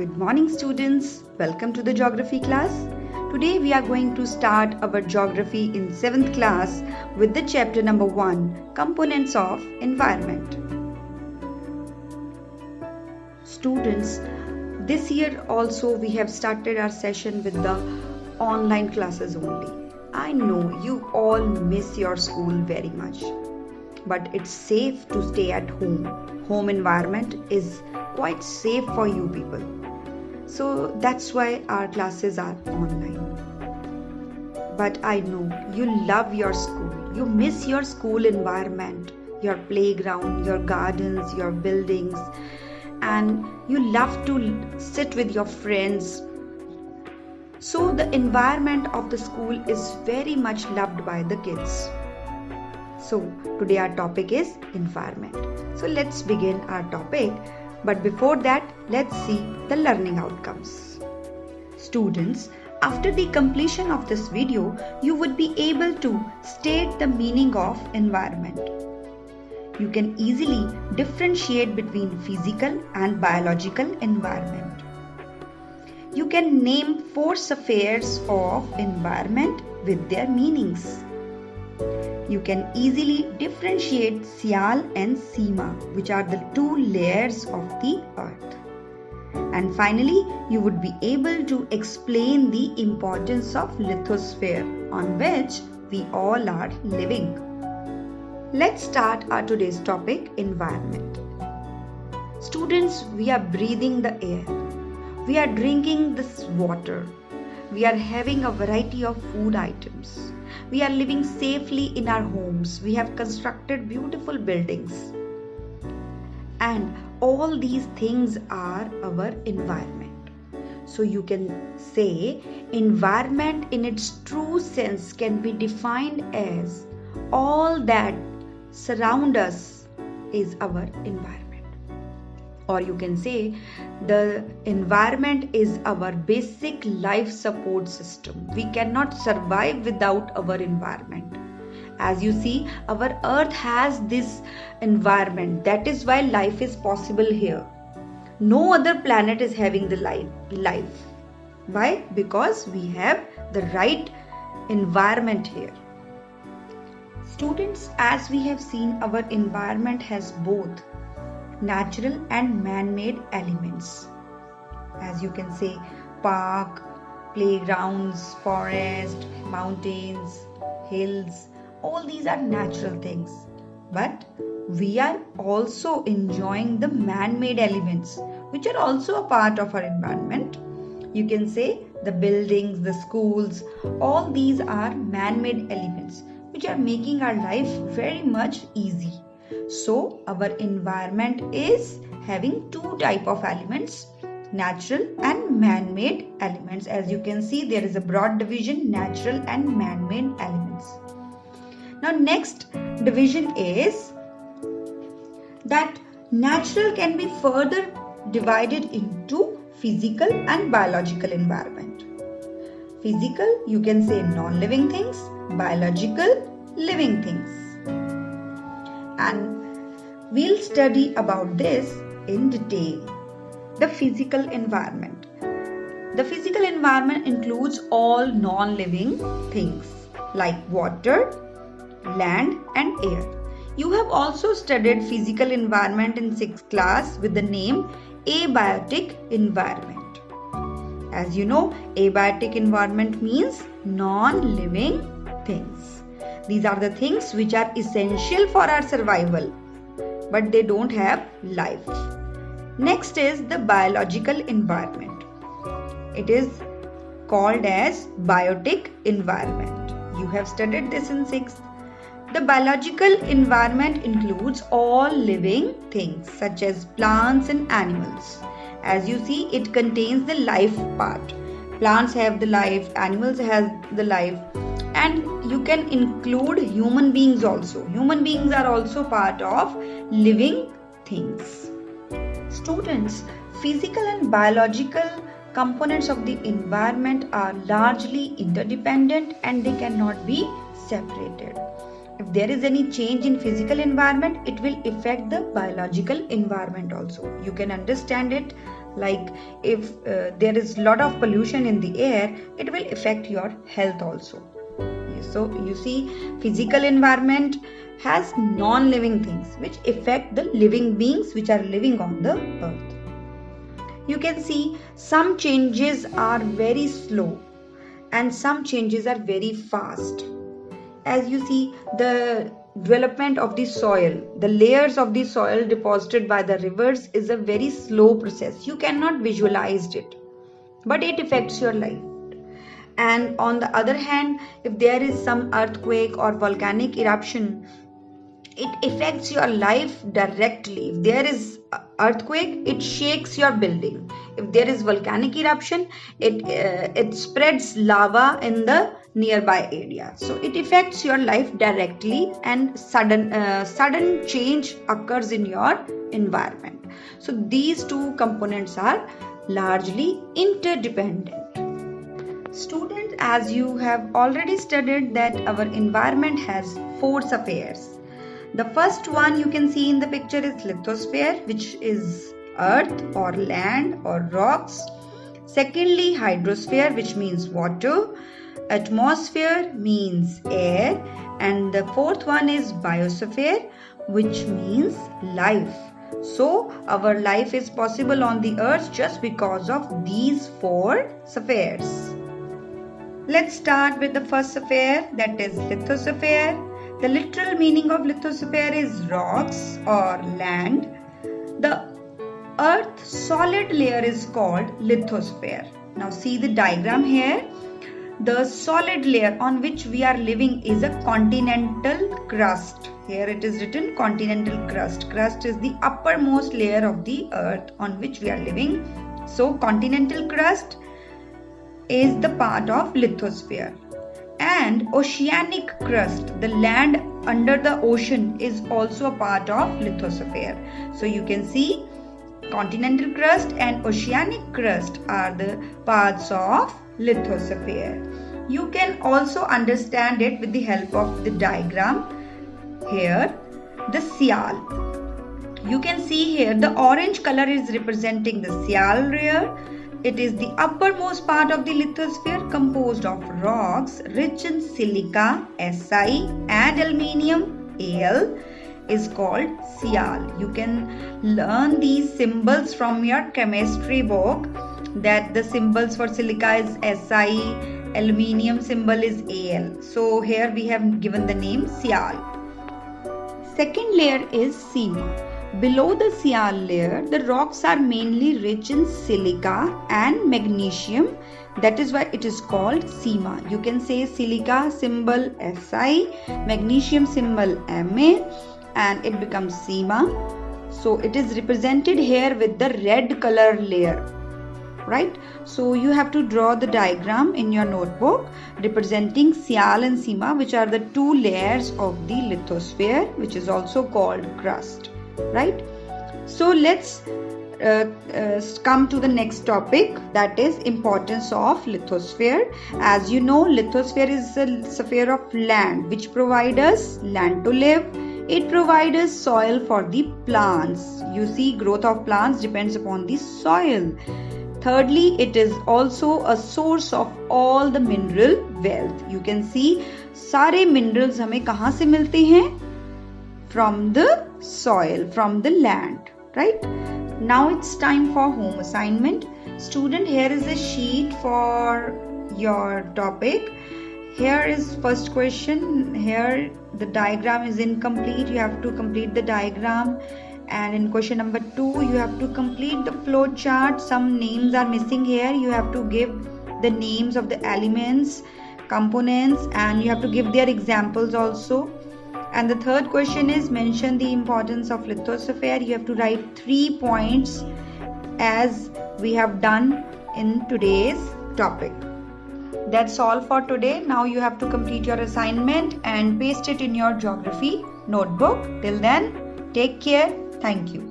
Good morning students, welcome to the geography class. Today we are going to start our geography in 7th class with the chapter number 1, Components of Environment. Students, this year also we have started our session with the online classes only. I know you all miss your school very much, but it's safe to stay at home. Home environment is quite safe for you people. So that's why our classes are online. But I know you love your school. You miss your school environment, your playground, your gardens, your buildings, and you love to sit with your friends. So the environment of the school is very much loved by the kids. So today our topic is environment. So let's begin our topic. But before that, let's see the learning outcomes. Students, after the completion of this video, you would be able to state the meaning of environment. You can easily differentiate between physical and biological environment. You can name 4 spheres of environment with their meanings. You can easily differentiate Sial and Sima, which are the 2 layers of the earth. And finally, you would be able to explain the importance of lithosphere on which we all are living. Let's start our today's topic, environment. Students, we are breathing the air. We are drinking this water. We are having a variety of food items. We are living safely in our homes. We have constructed beautiful buildings. And all these things are our environment. So you can say environment in its true sense can be defined as all that surround us is our environment. Or you can say the environment is our basic life support system. We cannot survive without our environment. As you see, our earth has this environment. That is why life is possible here. No other planet is having the life. Why? Because we have the right environment here. Students, as we have seen, our environment has both natural and man-made elements. As you can say, park, playgrounds, forest, mountains, hills, all these are natural things. But we are also enjoying the man-made elements, which are also a part of our environment. You can say the buildings, the schools, all these are man-made elements, which are making our life very much easy. So our environment is having 2 types of elements, natural and man-made elements. As you can see, there is a broad division, natural and man-made elements. Now next division is that natural can be further divided into physical and biological environment. Physical, you can say non-living things, biological, living things. And we'll study about this in detail. The physical environment. The physical environment includes all non-living things like water, land and air. You have also studied physical environment in 6th class with the name abiotic environment. As you know, abiotic environment means non-living things. These are the things which are essential for our survival, but they don't have life. Next is the biological environment. It is called as biotic environment. You have studied this in 6th. The biological environment includes all living things such as plants and animals. As you see, it contains the life part. Plants have the life, animals have the life. And you can include human beings also. Human beings are also part of living things. Students, physical and biological components of the environment are largely interdependent and they cannot be separated. If there is any change in physical environment, it will affect the biological environment also. You can understand it Like if there is a lot of pollution in the air, it will affect your health also. So you see, physical environment has non-living things which affect the living beings which are living on the earth. You can see some changes are very slow and some changes are very fast. As you see, the development of the soil, the layers of the soil deposited by the rivers is a very slow process. You cannot visualize it, but it affects your life. And on the other hand, if there is some earthquake or volcanic eruption, it affects your life directly. If there is earthquake, it shakes your building. If there is volcanic eruption, it spreads lava in the nearby area. So it affects your life directly, and sudden change occurs in your environment. So these two components are largely interdependent. Students, as you have already studied that our environment has 4 spheres. The first one you can see in the picture is lithosphere, which is earth or land or rocks. Secondly, hydrosphere, which means water. Atmosphere means air. And the fourth one is biosphere, which means life. So our life is possible on the earth just because of these 4 spheres. Let's start with the first sphere, that is lithosphere. The literal meaning of lithosphere is rocks or land. The earth's solid layer is called lithosphere. Now see the diagram here. The solid layer on which we are living is a continental crust. Here it is written continental crust. Crust is the uppermost layer of the earth on which we are living. So continental crust is the part of lithosphere. And oceanic crust, the land under the ocean, is also a part of lithosphere. So you can see continental crust and oceanic crust are the parts of lithosphere. You can also understand it with the help of the diagram. Here, the Sial. You can see here the orange color is representing the Sial layer. It is the uppermost part of the lithosphere composed of rocks rich in silica, Si, and aluminium, Al, is called Sial. You can learn these symbols from your chemistry book, that the symbols for silica is Si, aluminium symbol is Al. So here we have given the name Sial. Second layer is Sima. Below the Sial layer, the rocks are mainly rich in silica and magnesium. That is why it is called Sima. You can say silica symbol Si, magnesium symbol Ma, and it becomes Sima. So it is represented here with the red color layer. Right? So you have to draw the diagram in your notebook representing Sial and Sima, which are the 2 layers of the lithosphere, which is also called crust. Right? So let's come to the next topic, that is importance of lithosphere. As you know, lithosphere is a sphere of land which provides us land to live. It provides us soil for the plants. You see, growth of plants depends upon the soil. Thirdly, it is also a source of all the mineral wealth. You can see सारे minerals हमें कहाँ से मिलते हैं? From the soil, from the land, right? Now it's time for home assignment. Student, here is a sheet for your topic. Here is first question. Here the diagram is incomplete. You have to complete the diagram. And in question number 2, you have to complete the flow chart. Some names are missing here. You have to give the names of the elements, components, and you have to give their examples also. And the third question is mention the importance of lithosphere. You have to write 3 points as we have done in today's topic. That's all for today. Now you have to complete your assignment and paste it in your geography notebook. Till then, take care. Thank you.